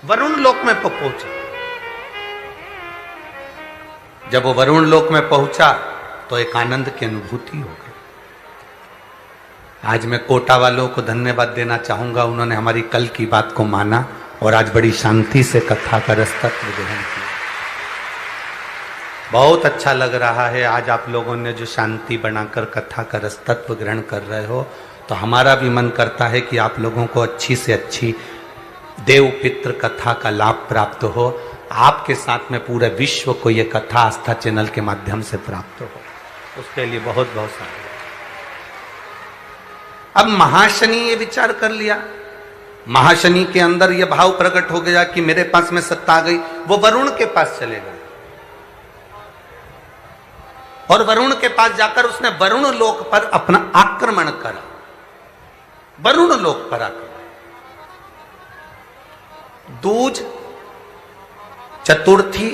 वरुण लोक में पहुंचा। जब वो वरुण लोक में पहुंचा तो एक आनंद की अनुभूति हो गई। आज मैं कोटा वालों को धन्यवाद देना चाहूंगा, उन्होंने हमारी कल की बात को माना और आज बड़ी शांति से कथा का रसतत्व ग्रहण किया। बहुत अच्छा लग रहा है आज आप लोगों ने जो शांति बनाकर कथा का रसतत्व ग्रहण कर रहे हो, तो हमारा भी मन करता है कि आप लोगों को अच्छी से अच्छी देव पितृ कथा का लाभ प्राप्त हो। आपके साथ में पूरे विश्व को ये कथा आस्था चैनल के माध्यम से प्राप्त हो, उसके लिए बहुत बहुत सारा। अब महाशनि ये विचार कर लिया, महाशनि के अंदर ये भाव प्रकट हो गया कि मेरे पास में सत्ता आ गई। वो वरुण के पास चले गए और वरुण के पास जाकर उसने वरुण लोक पर अपना आक्रमण करा। वरुण लोक पर आक्रमण, दूज, चतुर्थी,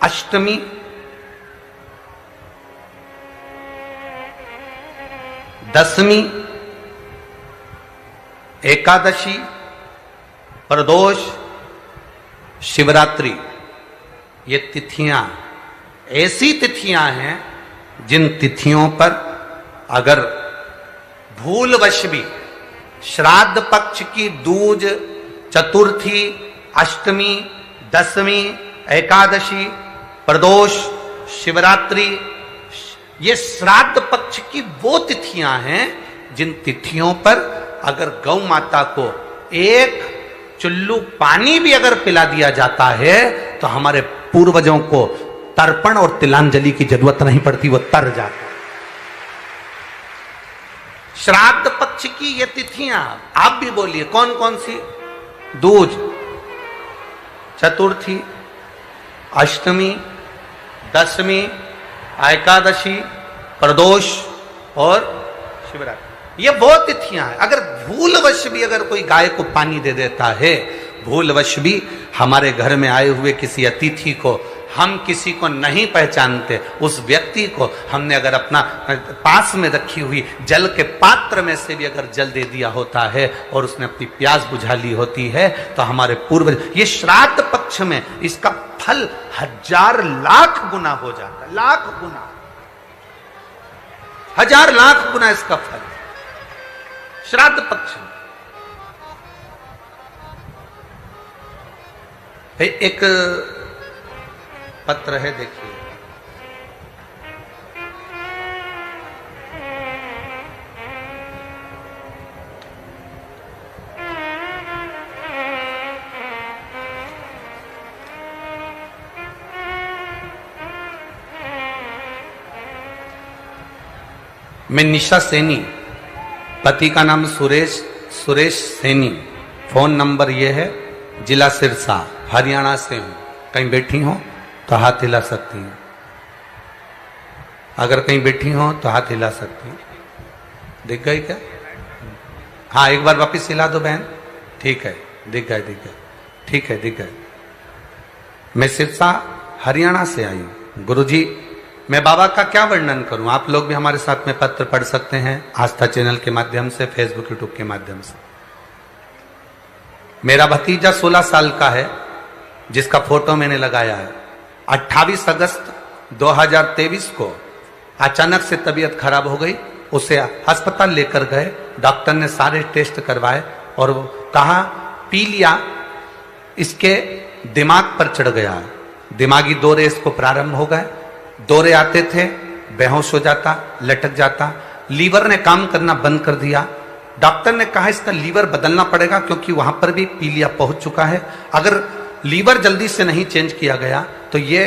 अष्टमी, दशमी, एकादशी, प्रदोष, शिवरात्रि, ये तिथियां ऐसी तिथियां हैं जिन तिथियों पर अगर भूलवश भी श्राद्ध पक्ष की दूज, चतुर्थी, अष्टमी, दसवीं, एकादशी, प्रदोष, शिवरात्रि, ये श्राद्ध पक्ष की वो तिथियां हैं जिन तिथियों पर अगर गौ माता को एक चुल्लू पानी भी अगर पिला दिया जाता है तो हमारे पूर्वजों को तर्पण और तिलांजलि की जरूरत नहीं पड़ती, वो तर जाते। श्राद्ध पक्ष की ये तिथियां आप भी बोलिए कौन कौन सी? दूज, चतुर्थी, अष्टमी, दसवीं, एकादशी, प्रदोष और शिवरात्रि, ये वो तिथियां हैं। अगर भूलवश भी अगर कोई गाय को पानी दे देता है, भूलवश भी हमारे घर में आए हुए किसी अतिथि को, हम किसी को नहीं पहचानते, उस व्यक्ति को हमने अगर अपना पास में रखी हुई जल के पात्र में से भी अगर जल दे दिया होता है और उसने अपनी प्यास बुझा ली होती है, तो हमारे पूर्वज, ये श्राद्ध पक्ष में इसका फल 1000 लाख गुना हो जाता है, लाख गुना, 1000 लाख गुना इसका फल श्राद्ध पक्ष में। एक पत्र है, देखिए, मैं निशा सैनी, पति का नाम सुरेश सैनी, फोन नंबर यह है, जिला सिरसा, हरियाणा से हूं। कहीं बैठी हो तो हाथ हिला सकती हैं, अगर कहीं बैठी हो तो हाथ हिला सकती हैं। दिख गई क्या? हाँ, एक बार वापस हिला दो बहन। ठीक है, दिख गए, दिख गए, ठीक है, दिख गए। मैं सिरसा हरियाणा से आई हूं। गुरुजी, मैं बाबा का क्या वर्णन करूं? आप लोग भी हमारे साथ में पत्र पढ़ सकते हैं, आस्था चैनल के माध्यम से, फेसबुक यूट्यूब के माध्यम से। मेरा भतीजा 16 साल का है, जिसका फोटो मैंने लगाया है। 28 अगस्त 2023 को अचानक से तबीयत खराब हो गई, उसे अस्पताल लेकर गए, डॉक्टर ने सारे टेस्ट करवाए और वो कहा पीलिया इसके दिमाग पर चढ़ गया है, दिमागी दौरे इसको प्रारंभ हो गए। दौरे आते थे, बेहोश हो जाता, लटक जाता, लीवर ने काम करना बंद कर दिया। डॉक्टर ने कहा इसका लीवर बदलना पड़ेगा क्योंकि वहां पर भी पीलिया पहुंच चुका है, अगर लीवर जल्दी से नहीं चेंज किया गया तो ये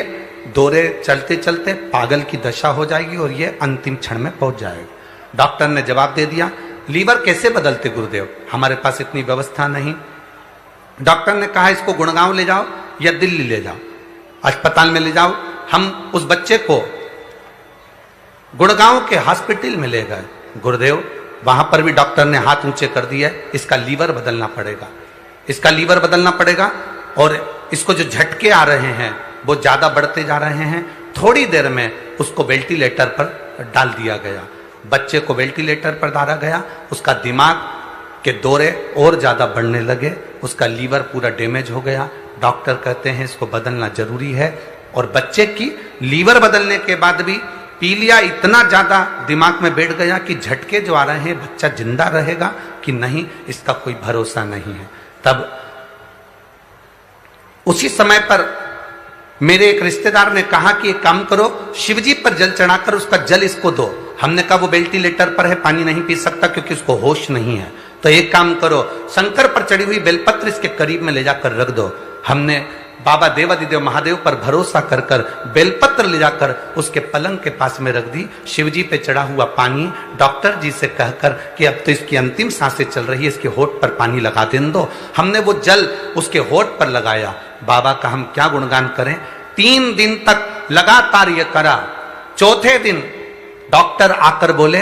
दौरे चलते चलते पागल की दशा हो जाएगी और ये अंतिम क्षण में पहुंच जाएगा। डॉक्टर ने जवाब दे दिया, लीवर कैसे बदलते गुरुदेव, हमारे पास इतनी व्यवस्था नहीं। डॉक्टर ने कहा इसको गुड़गांव ले जाओ या दिल्ली ले जाओ, अस्पताल में ले जाओ। हम उस बच्चे को गुड़गांव के हॉस्पिटल में ले गए। गुरुदेव, वहां पर भी डॉक्टर ने हाथ ऊंचे कर दिया, इसका लीवर बदलना पड़ेगा, इसका लीवर बदलना पड़ेगा और इसको जो झटके आ रहे हैं वो ज्यादा बढ़ते जा रहे हैं। थोड़ी देर में उसको वेंटिलेटर पर डाल दिया गया, बच्चे को वेंटिलेटर पर डाला गया, उसका दिमाग के दौरे और ज्यादा बढ़ने लगे, उसका लीवर पूरा डैमेज हो गया। डॉक्टर कहते हैं इसको बदलना जरूरी है और बच्चे की लीवर बदलने के बाद भी पीलिया इतना ज्यादा दिमाग में बैठ गया कि झटके जो आ रहे हैं, बच्चा जिंदा रहेगा कि नहीं इसका कोई भरोसा नहीं है। तब उसी समय पर मेरे एक रिश्तेदार ने कहा कि एक काम करो, शिवजी पर जल चढ़ाकर उसका जल इसको दो। हमने कहा वो वेंटिलेटर पर है, पानी नहीं पी सकता क्योंकि उसको होश नहीं है, तो एक काम करो, शंकर पर चढ़ी हुई बेलपत्र इसके करीब में ले जाकर रख दो। हमने बाबा देवादिदेव महादेव पर भरोसा कर कर बेलपत्र ले जाकर उसके पलंग के पास में रख दी। शिवजी पे चढ़ा हुआ पानी डॉक्टर जी से कहकर कि अब तो इसकी अंतिम सांसें चल रही है, इसके होठ पर पानी लगा दें दो। हमने वो जल उसके होठ पर लगाया। बाबा का हम क्या गुणगान करें, 3 दिन तक लगातार ये करा। चौथे दिन डॉक्टर आकर बोले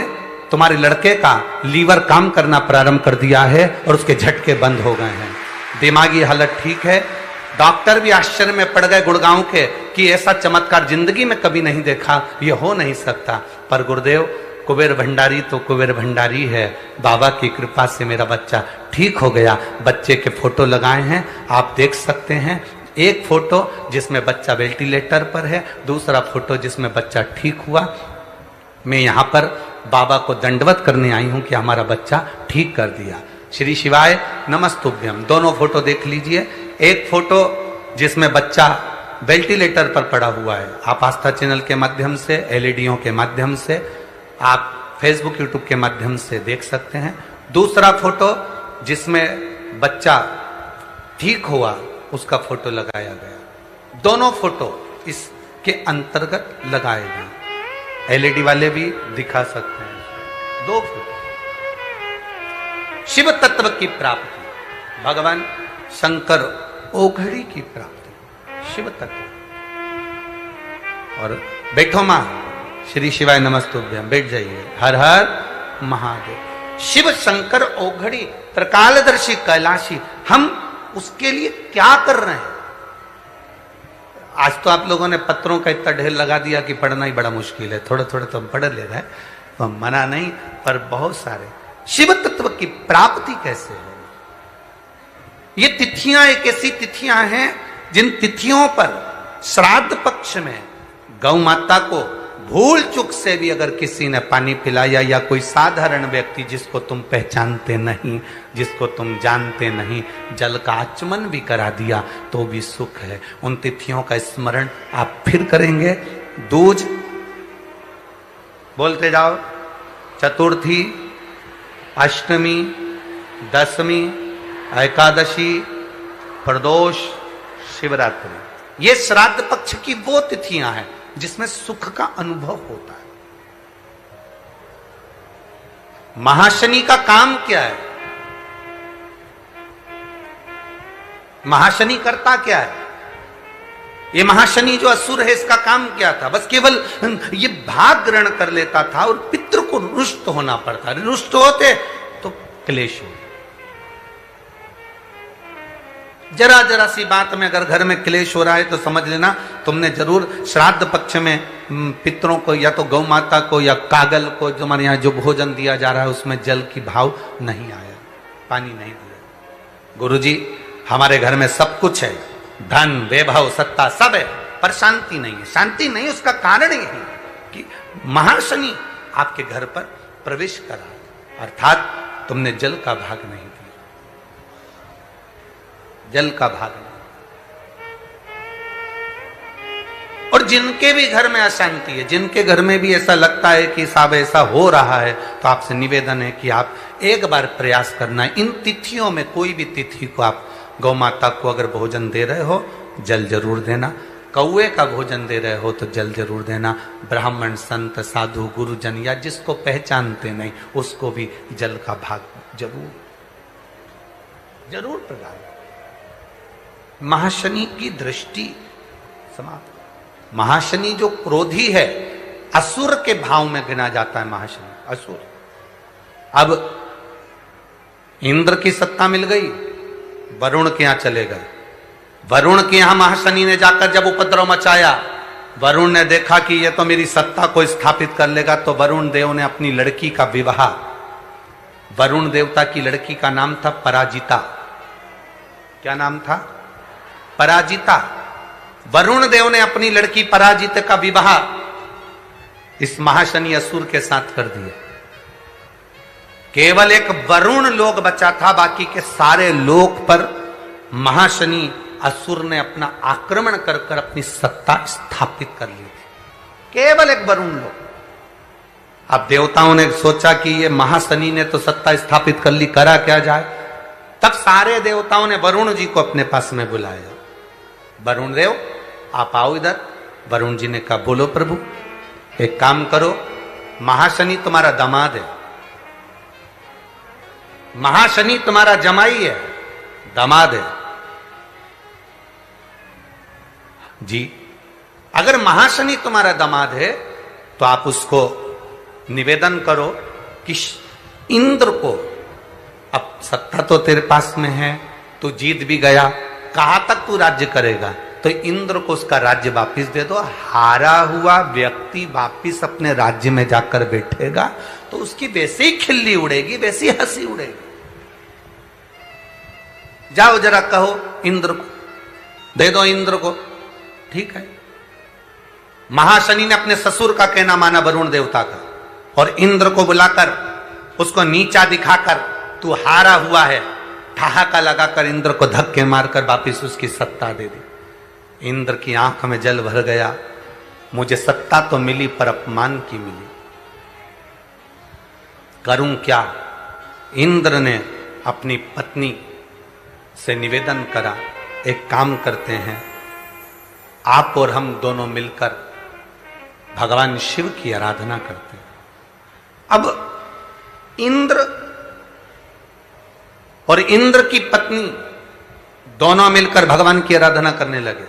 तुम्हारे लड़के का लीवर काम करना प्रारंभ कर दिया है और उसके झटके बंद हो गए हैं, दिमागी हालत ठीक है। डॉक्टर भी आश्चर्य में पड़ गए गुड़गांव के कि ऐसा चमत्कार जिंदगी में कभी नहीं देखा, ये हो नहीं सकता। पर गुरुदेव, कुबेर भंडारी तो कुबेर भंडारी है, बाबा की कृपा से मेरा बच्चा ठीक हो गया। बच्चे के फोटो लगाए हैं, आप देख सकते हैं। एक फोटो जिसमें बच्चा वेंटिलेटर पर है, दूसरा फोटो जिसमें बच्चा ठीक हुआ। मैं यहां पर बाबा को दंडवत करने आई हूं कि हमारा बच्चा ठीक कर दिया। श्री शिवाय नमस्तुभ्यम। दोनों फोटो देख लीजिए। एक फोटो जिसमें बच्चा वेंटिलेटर पर पड़ा हुआ है, आप आस्था चैनल के माध्यम से, एलईडीओं के माध्यम से, आप फेसबुक यूट्यूब के माध्यम से देख सकते हैं। दूसरा फोटो जिसमें बच्चा ठीक हुआ, उसका फोटो लगाया गया। दोनों फोटो इसके अंतर्गत लगाए गए। एलईडी वाले भी दिखा सकते हैं। दो फोटो। शिव तत्व की प्राप्ति, भगवान शंकर ओघड़ी की प्राप्ति, शिव तत्व। और बैठो मां, श्री शिवाय नमस्तुभ्यम, बैठ जाइए। हर हर महादेव। शिव शंकर ओघड़ी त्रिकालदर्शी कैलाशी, हम उसके लिए क्या कर रहे हैं? आज तो आप लोगों ने पत्रों का इतना ढेर लगा दिया कि पढ़ना ही बड़ा मुश्किल है। थोड़े थोड़े तो हम पढ़ ले रहे हैं, तो मना नहीं, पर बहुत सारे। शिव तत्व की प्राप्ति कैसे हो? ये तिथियां एक ऐसी तिथियां हैं जिन तिथियों पर श्राद्ध पक्ष में गौ माता को भूल चूक से भी अगर किसी ने पानी पिलाया, या कोई साधारण व्यक्ति जिसको तुम पहचानते नहीं, जिसको तुम जानते नहीं, जल का आचमन भी करा दिया तो भी सुख है। उन तिथियों का स्मरण आप फिर करेंगे। दूज बोलते जाओ, चतुर्थी, अष्टमी, दशमी, एकादशी, प्रदोष, शिवरात्रि, ये श्राद्ध पक्ष की वो तिथियां हैं जिसमें सुख का अनुभव होता है। महाशनि का काम क्या है? महाशनि करता क्या है? ये महाशनि जो असुर है, इसका काम क्या था? बस केवल ये भाग ग्रहण कर लेता था और पितृ को रुष्ट होना पड़ता। रुष्ट होते तो क्लेश हो। जरा जरा सी बात में अगर घर में क्लेश हो रहा है तो समझ लेना तुमने जरूर श्राद्ध पक्ष में पितरों को, या तो गौ माता को या कागल को, जो हमारे यहाँ जो भोजन दिया जा रहा है उसमें जल की भाव नहीं आया, पानी नहीं दिया। गुरुजी, हमारे घर में सब कुछ है, धन, वैभव, सत्ता सब है, पर शांति नहीं है। शांति नहीं, उसका कारण यही है कि महाशनि आपके घर पर प्रवेश करा, अर्थात तुमने जल का भाग नहीं दिया, जल का भाग नहीं। और जिनके भी घर में अशांति है, जिनके घर में भी ऐसा लगता है कि साहब ऐसा हो रहा है, तो आपसे निवेदन है कि आप एक बार प्रयास करना। इन तिथियों में कोई भी तिथि को आप गौ माता को अगर भोजन दे रहे हो, जल जरूर देना। कौए का भोजन दे रहे हो तो जल जरूर देना। ब्राह्मण, संत, साधु, गुरुजन या जिसको पहचानते नहीं, उसको भी जल का भाग जरूर जरूर प्रदान। महाशनि की दृष्टि समाप्त। महाशनि जो क्रोधी है, असुर के भाव में गिना जाता है महाशनि, असुर। अब इंद्र की सत्ता मिल गई, वरुण के यहां चले गए। वरुण के यहां महाशनि ने जाकर जब उपद्रव मचाया, वरुण ने देखा कि यह तो मेरी सत्ता को स्थापित कर लेगा, तो वरुण देव ने अपनी लड़की का विवाह, वरुण देवता की लड़की का नाम था पराजिता। क्या नाम था? पराजिता। वरुण देव ने अपनी लड़की पराजित का विवाह इस महाशनि असुर के साथ कर दिया। केवल एक वरुण लोक बचा था, बाकी के सारे लोक पर महाशनि असुर ने अपना आक्रमण कर कर अपनी सत्ता स्थापित कर ली थी। केवल एक वरुण लोक। अब देवताओं ने सोचा कि ये महाशनि ने तो सत्ता स्थापित कर ली, करा क्या जाए। तब सारे देवताओं ने वरुण जी को अपने पास में बुलाया। वरुण देव, आप आओ इधर। वरुण जी ने कहा, बोलो प्रभु, एक काम करो, महाशनि तुम्हारा दामाद है, महाशनि तुम्हारा जमाई है, दामाद है जी। अगर महाशनि तुम्हारा दामाद है तो आप उसको निवेदन करो कि इंद्र को, अब सत्ता तो तेरे पास में है, तू जीत भी गया, कहां तक तू राज्य करेगा, तो इंद्र को उसका राज्य वापिस दे दो। हारा हुआ व्यक्ति वापिस अपने राज्य में जाकर बैठेगा तो उसकी वैसे ही खिल्ली उड़ेगी, वैसी हंसी उड़ेगी। जाओ जरा कहो इंद्र को, दे दो इंद्र को। ठीक है। महाशनि ने अपने ससुर का कहना माना, वरुण देवता का। और इंद्र को बुलाकर उसको नीचा दिखाकर तू हारा हुआ है, ठहाका लगाकर इंद्र को धक्के मारकर वापिस उसकी सत्ता दे दी। इंद्र की आंख में जल भर गया, मुझे सत्ता तो मिली पर अपमान की मिली, करूं क्या। इंद्र ने अपनी पत्नी से निवेदन करा, एक काम करते हैं, आप और हम दोनों मिलकर भगवान शिव की आराधना करते हैं। अब इंद्र और इंद्र की पत्नी दोनों मिलकर भगवान की आराधना करने लगे।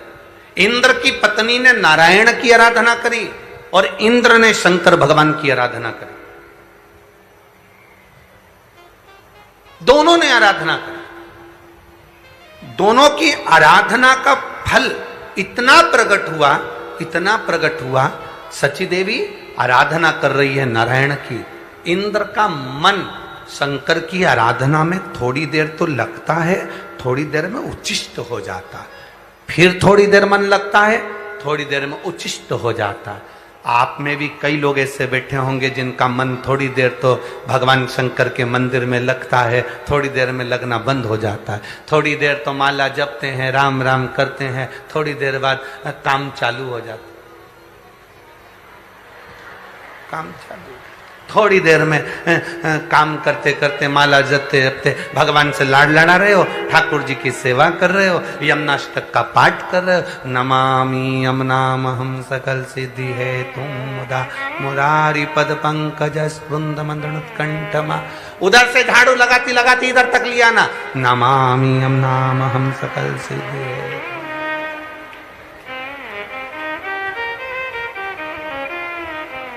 इंद्र की पत्नी ने नारायण की आराधना करी और इंद्र ने शंकर भगवान की आराधना करी। दोनों ने आराधना करी। दोनों की आराधना का फल इतना प्रकट हुआ, सची देवी आराधना कर रही है नारायण की, इंद्र का मन शंकर की आराधना में थोड़ी देर तो लगता है, थोड़ी देर में उच्चिष्ट हो जाता है, फिर थोड़ी देर मन लगता है, थोड़ी देर में उच्चिष्ट हो जाता है। आप में भी कई लोग ऐसे बैठे होंगे जिनका मन थोड़ी देर तो भगवान शंकर के मंदिर में लगता है, थोड़ी देर में लगना बंद हो जाता है। थोड़ी देर तो माला जपते हैं, राम राम करते हैं, थोड़ी देर बाद काम चालू हो जाता है, काम चालू। थोड़ी देर में काम करते करते माला जपते जपते भगवान से लाड लड़ा रहे हो, ठाकुर जी की सेवा कर रहे हो, यमुनाष्टक का पाठ कर रहे हो, नमामि यमुनामहं सकल सिद्धि है तुम मुदा मुरारी पद पंकज स्पृंद मंद्रनुत्कंठमा। उधर से झाड़ू लगाती लगाती इधर तक लिया ना, नमामि यमुनामहं सकल सिद्धि है।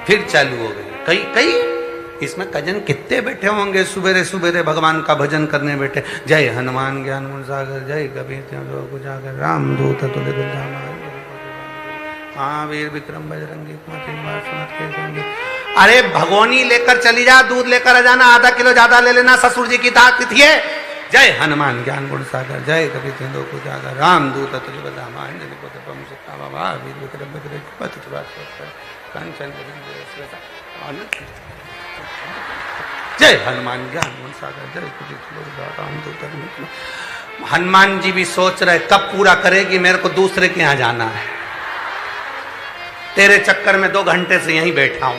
फिर चालू हो गई। कई इसमें कजन कितने बैठे होंगे सुबेरे सुबेरे भगवान का भजन करने बैठे, जय हनुमान ज्ञान गुण सागर, जय कबीर जागर, राम दूत तुल्य महावीर विक्रम बजरंगी। अरे भगोनी लेकर चली जा, दूध लेकर आ जाना, आधा किलो ज्यादा ले लेना, ससुर जी की तिथि है। जय हनुमान ज्ञान गुण सागर, जय कबीर तिंदो को जागर, राम दूत तुल्य बलधामा, महावीर विक्रम जय हनुमान ज्ञान गुण सागर, जय कबीर। हनुमान जी भी सोच रहे कब पूरा करेगी, मेरे को दूसरे के यहां जाना है, तेरे चक्कर में 2 घंटे से यहीं बैठा हूं,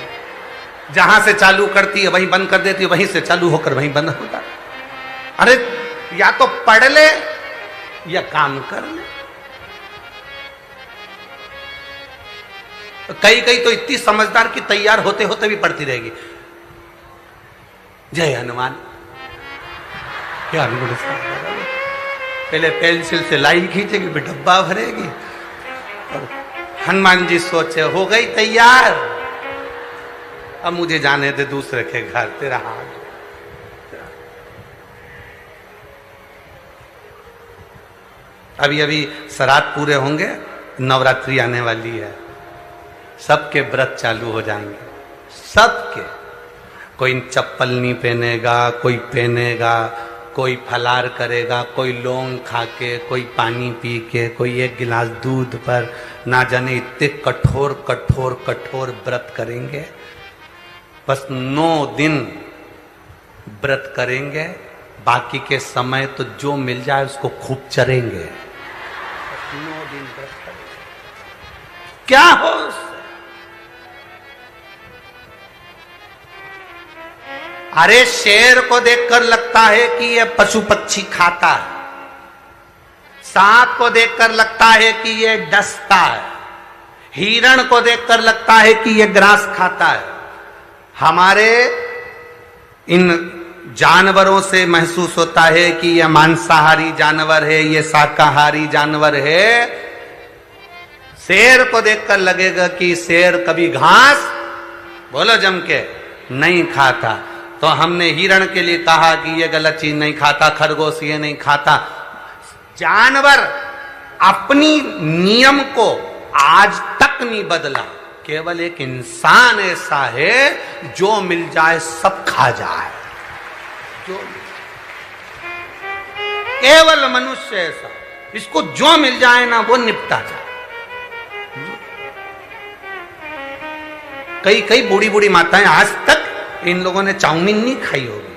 जहां से चालू करती है वहीं बंद कर देती है, वहीं से चालू होकर वहीं बंद होता। अरे या तो पढ़ ले या काम कर ले। कई तो इतनी समझदार की तैयार होते होते भी पढ़ती रहेगी, जय हनुमान ज्ञान गुण सागर। पहले पेंसिल से लाइन खींचेगी, फिर डब्बा भरेगी। और हनुमान जी सोचे हो गई तैयार, अब मुझे जाने दे दूसरे के घर, तेरा हाथ। अभी श्राद्ध पूरे होंगे, नवरात्रि आने वाली है, सबके व्रत चालू हो जाएंगे, सबके। कोई चप्पल नहीं पहनेगा, कोई पहनेगा, कोई फलार करेगा, कोई लौंग खा के, कोई पानी पी के, कोई 1 गिलास दूध पर, ना जाने इतने कठोर कठोर कठोर व्रत करेंगे। बस 9 दिन व्रत करेंगे, बाकी के समय तो जो मिल जाए उसको खूब चरेंगे। 9 दिन व्रत करेंगे, क्या हो। अरे शेर को देखकर लगता है कि यह पशु पक्षी खाता है, सांप को देखकर लगता है कि यह डसता है, हिरण को देखकर लगता है कि यह ग्रास खाता है। हमारे इन जानवरों से महसूस होता है कि यह मांसाहारी जानवर है, यह शाकाहारी जानवर है। शेर को देखकर लगेगा कि शेर कभी घास, बोलो जम के, नहीं खाता। तो हमने हिरण के लिए कहा कि ये गलत चीज नहीं खाता, खरगोश ये नहीं खाता। जानवर अपनी नियम को आज तक नहीं बदला, केवल एक इंसान ऐसा है जो मिल जाए सब खा जाए, जो केवल मनुष्य ऐसा, इसको जो मिल जाए ना वो निपटा जाए। कई कई बूढ़ी बूढ़ी माताएं आज तक इन लोगों ने चाउमीन नहीं खाई होगी,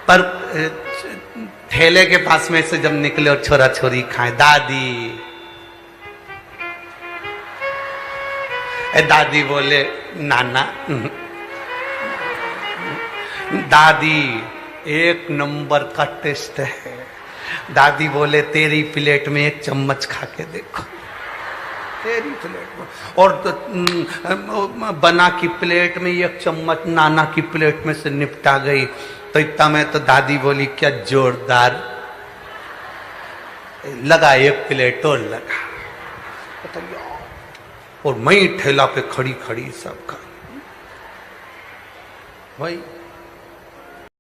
पर ठेले के पास में से जब निकले और छोरा छोरी खाए, दादी दादी बोले नाना, दादी एक नंबर का टेस्ट है। दादी बोले तेरी प्लेट में एक चम्मच खा के देखो, तेरी प्लेट में, और बना की प्लेट में एक चम्मच नाना की प्लेट में से निपटा गई। तो इतना में तो दादी बोली क्या जोरदार लगा, एक प्लेट और लगा, और मैं ठेला पे खड़ी खड़ी सब खा भाई।